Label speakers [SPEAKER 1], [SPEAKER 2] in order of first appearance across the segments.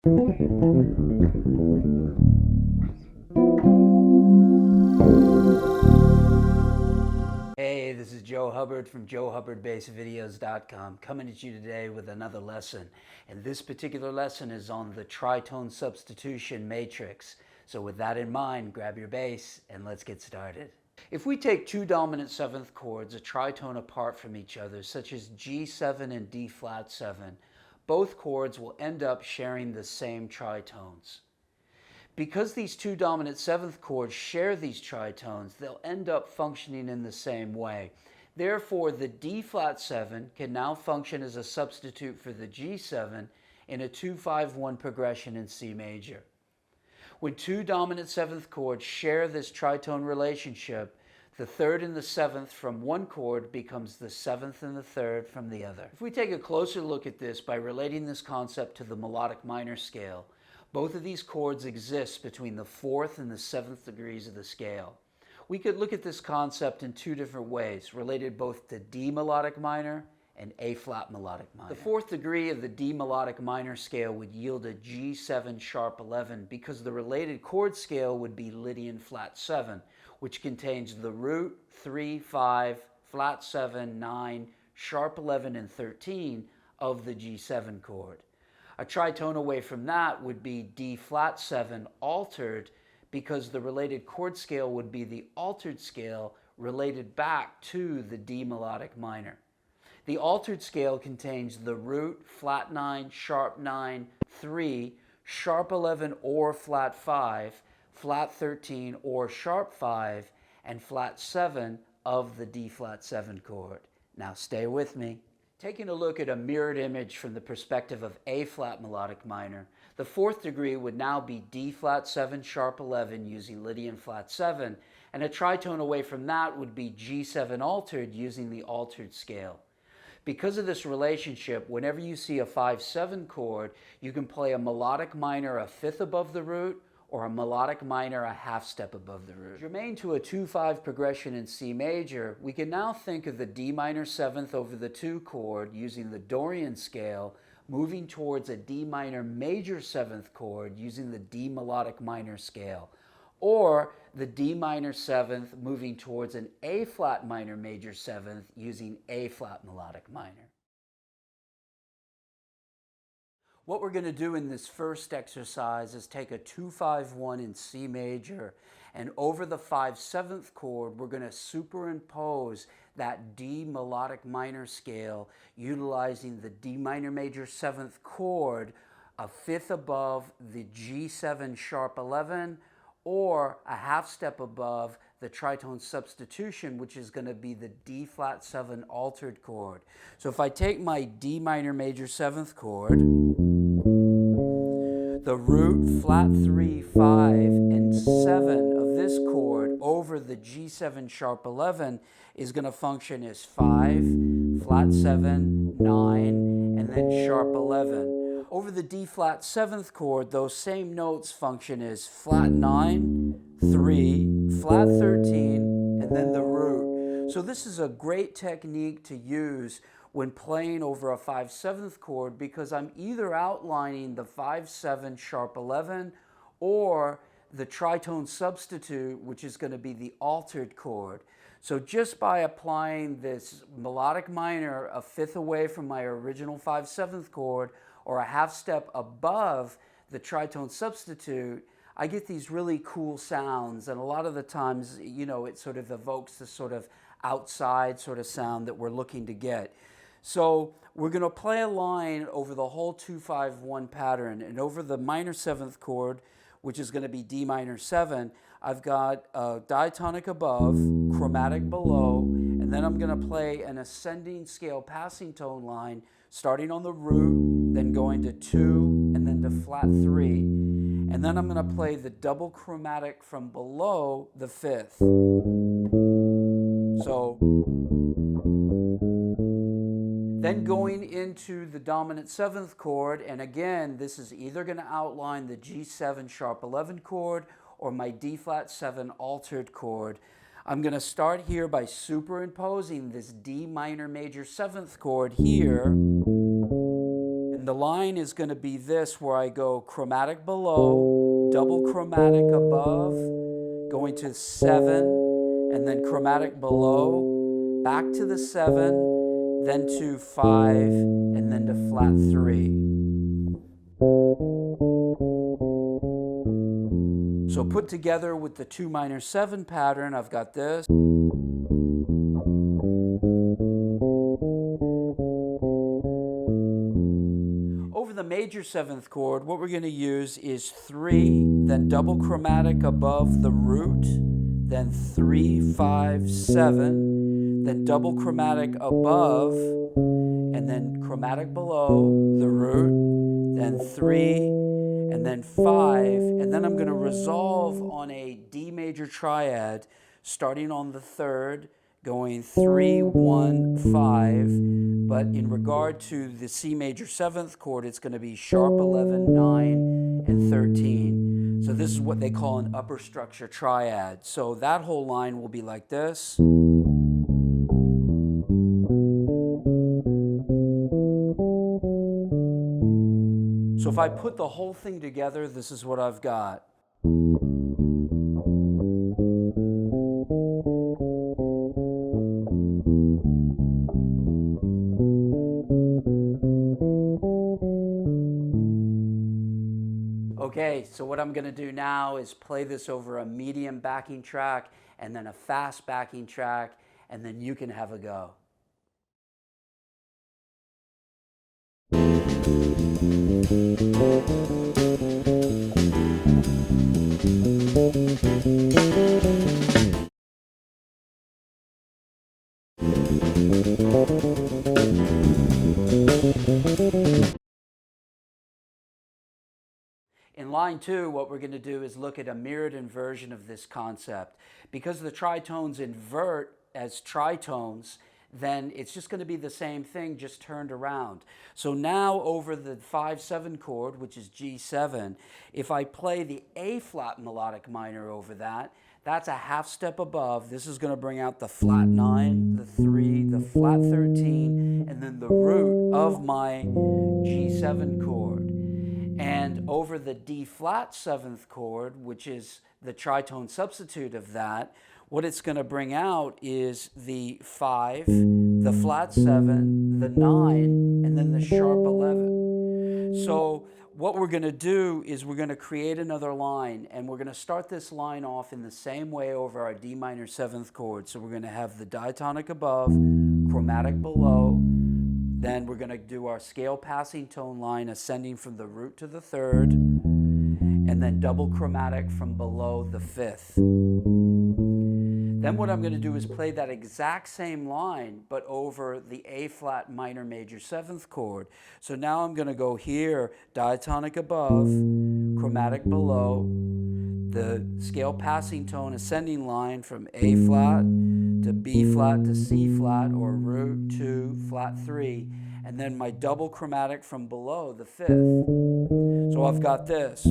[SPEAKER 1] Hey, this is Joe Hubbard from JoeHubbardBassVideos.com coming at you today with another lesson. And this particular lesson is on the tritone substitution matrix. So with that in mind, grab your bass and let's get started. If we take two dominant seventh chords, a tritone apart from each other, such as G7 and D flat 7, both chords will end up sharing the same tritones. Because these two dominant seventh chords share these tritones, they'll end up functioning in the same way. Therefore, the D flat 7 can now function as a substitute for the G7 in a 2-5-1 progression in C major. When two dominant seventh chords share this tritone relationship, the third and the seventh from one chord becomes the seventh and the third from the other. If we take a closer look at this by relating this concept to the melodic minor scale, both of these chords exist between the fourth and the seventh degrees of the scale. We could look at this concept in two different ways, related both to D melodic minor and A flat melodic minor. The fourth degree of the D melodic minor scale would yield a G7 sharp 11 because the related chord scale would be Lydian flat 7, which contains the root, 3, 5, flat 7, 9, sharp 11, and 13 of the G7 chord. A tritone away from that would be D flat 7 altered because the related chord scale would be the altered scale related back to the D melodic minor. The altered scale contains the root, flat 9, sharp 9, 3, sharp 11 or flat 5, flat 13 or sharp 5, and flat 7 of the D flat 7 chord. Now stay with me. Taking a look at a mirrored image from the perspective of A flat melodic minor, the fourth degree would now be D flat 7 sharp 11 using Lydian flat 7, and a tritone away from that would be G7 altered using the altered scale. Because of this relationship, whenever you see a 5-7 chord, you can play a melodic minor a fifth above the root or a melodic minor a half step above the root. Germane to a 2-5 progression in C major, we can now think of the D minor 7th over the 2 chord using the Dorian scale, moving towards a D minor major 7th chord using the D melodic minor scale, or the D minor 7th moving towards an A flat minor major 7th using A flat melodic minor. What we're going to do in this first exercise is take a 2-5-1 in C major, and over the 5-7th chord, we're going to superimpose that D melodic minor scale utilizing the D minor major 7th chord a fifth above the G7 sharp 11 or a half step above the tritone substitution, which is going to be the D flat 7 altered chord. So if I take my D minor major 7th chord, the root, flat 3, 5, and 7 of this chord over the G7 sharp 11 is going to function as 5, flat 7, 9, and then sharp 11. Over the D flat 7th chord, those same notes function as flat 9, 3, flat 13, and then the root. So this is a great technique to use when playing over a 5-7th chord because I'm either outlining the 5-7 sharp 11 or the tritone substitute, which is going to be the altered chord. So just by applying this melodic minor a fifth away from my original 5-7th chord or a half step above the tritone substitute, I get these really cool sounds, and a lot of the times, you know, it sort of evokes this sort of outside sort of sound that we're looking to get. So we're going to play a line over the whole 2-5-1 pattern, and over the minor 7th chord, which is going to be D minor 7, I've got a diatonic above, chromatic below, and then I'm going to play an ascending scale passing tone line starting on the root, then going to 2, and then to flat 3. And then I'm going to play the double chromatic from below the 5th. So then going into the dominant 7th chord, and again, this is either going to outline the G7 sharp 11 chord or my D flat 7 altered chord. I'm going to start here by superimposing this D minor major 7th chord here, and the line is going to be this, where I go chromatic below, double chromatic above, going to 7, and then chromatic below, back to the 7, then to 5, and then to flat 3. So put together with the 2 minor 7 pattern, I've got this. Over the major 7th chord, what we're going to use is 3, then double chromatic above the root, then 3, 5, 7, then double chromatic above, and then chromatic below the root, then 3, and then 5, and then I'm going to resolve on a D major triad, starting on the 3rd, going 3, 1, 5, but in regard to the C major 7th chord, it's going to be sharp 11, 9, and 13. So this is what they call an upper structure triad. So that whole line will be like this. So if I put the whole thing together, this is what I've got. Okay, so what I'm going to do now is play this over a medium backing track and then a fast backing track, and then you can have a go. In line 2, what we're going to do is look at a mirrored inversion of this concept. Because the tritones invert as tritones, then it's just going to be the same thing, just turned around. So now over the 5-7 chord, which is G7, if I play the A flat melodic minor over that, that's a half step above. This is going to bring out the flat 9, the 3, the flat 13, and then the root of my G7 chord. And over the D flat 7th chord, which is the tritone substitute of that, what it's going to bring out is the 5, the flat 7, the 9, and then the sharp 11. So what we're going to do is we're going to create another line, and we're going to start this line off in the same way over our D minor 7th chord. So we're going to have the diatonic above, chromatic below, then we're going to do our scale passing tone line ascending from the root to the 3rd, and then double chromatic from below the 5th. Then what I'm going to do is play that exact same line, but over the A flat minor major 7th chord. So now I'm going to go here, diatonic above, chromatic below, the scale passing tone ascending line from A flat to B flat to C flat, or root to flat 3, and then my double chromatic from below the 5th. So I've got this.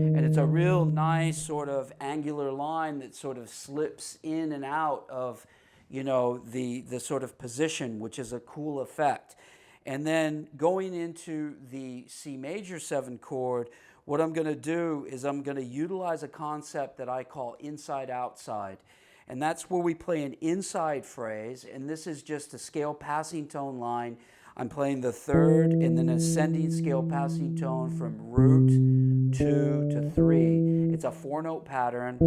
[SPEAKER 1] And it's a real nice sort of angular line that sort of slips in and out of, you know, the sort of position, which is a cool effect. And then going into the C major 7 chord, what I'm going to do is I'm going to utilize a concept that I call inside-outside. And that's where we play an inside phrase, and this is just a scale passing tone line. I'm playing the 3rd and then ascending scale passing tone from root 2 to 3. It's a 4-note pattern.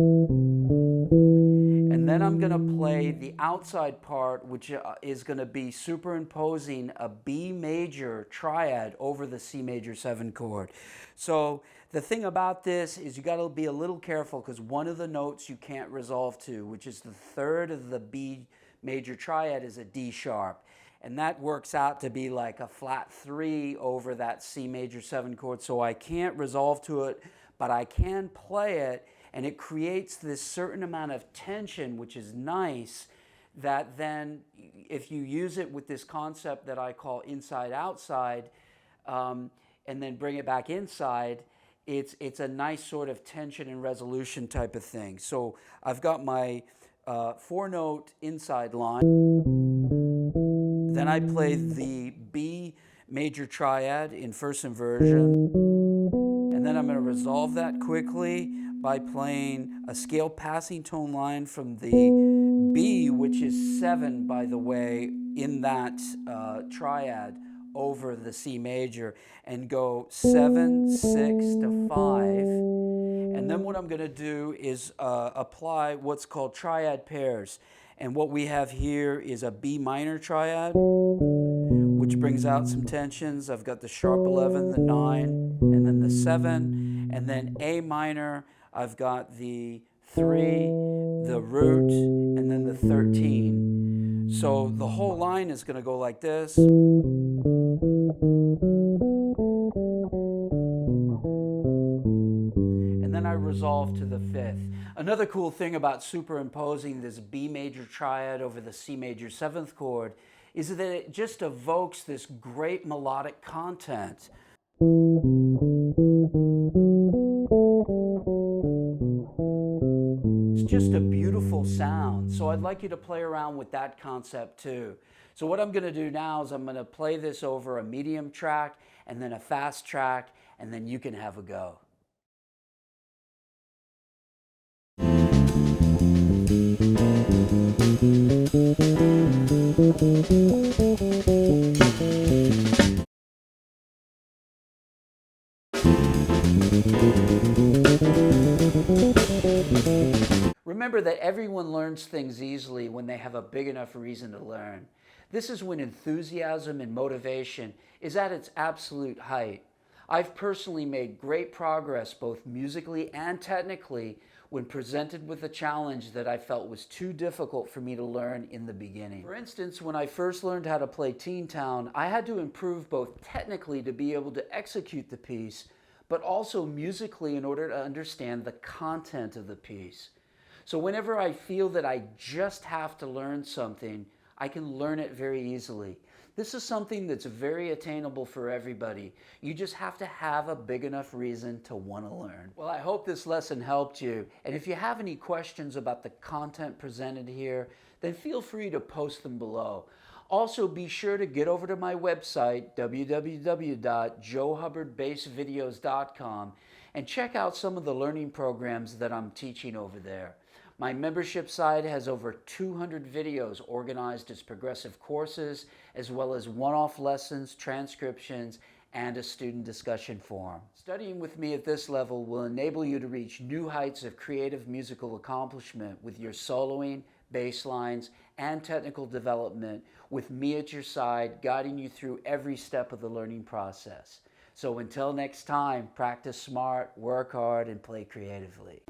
[SPEAKER 1] And then I'm going to play the outside part, which is going to be superimposing a B major triad over the C major 7 chord. So the thing about this is you got to be a little careful, because one of the notes you can't resolve to, which is the 3rd of the B major triad, is a D sharp. And that works out to be like a flat 3 over that C major 7 chord. So I can't resolve to it, but I can play it. And it creates this certain amount of tension, which is nice, that then if you use it with this concept that I call inside-outside, and then bring it back inside, it's a nice sort of tension and resolution type of thing. So I've got my 4-note inside line, Then I play the B major triad in first inversion. And then I'm going to resolve that quickly by playing a scale passing tone line from the B, which is 7, by the way, in that triad, over the C major, and go 7, 6 to 5. And then what I'm going to do is apply what's called triad pairs. And what we have here is a B minor triad, which brings out some tensions. I've got the sharp 11, the 9, and then the 7. And then A minor, I've got the 3, the root, and then the 13. So the whole line is going to go like this. And then I resolve to the 5th. Another cool thing about superimposing this B major triad over the C major 7th chord is that it just evokes this great melodic content. It's just a beautiful sound. So I'd like you to play around with that concept too. So what I'm going to do now is I'm going to play this over a medium track and then a fast track, and then you can have a go. Remember that everyone learns things easily when they have a big enough reason to learn. This is when enthusiasm and motivation is at its absolute height. I've personally made great progress both musically and technically when presented with a challenge that I felt was too difficult for me to learn in the beginning. For instance, when I first learned how to play Teen Town, I had to improve both technically to be able to execute the piece, but also musically in order to understand the content of the piece. So whenever I feel that I just have to learn something, I can learn it very easily. This is something that's very attainable for everybody. You just have to have a big enough reason to want to learn. Well, I hope this lesson helped you. And if you have any questions about the content presented here, then feel free to post them below. Also, be sure to get over to my website, www.joehubbardbassvideos.com, and check out some of the learning programs that I'm teaching over there. My membership site has over 200 videos organized as progressive courses, as well as one-off lessons, transcriptions, and a student discussion forum. Studying with me at this level will enable you to reach new heights of creative musical accomplishment with your soloing, bass lines, and technical development, with me at your side, guiding you through every step of the learning process. So until next time, practice smart, work hard, and play creatively.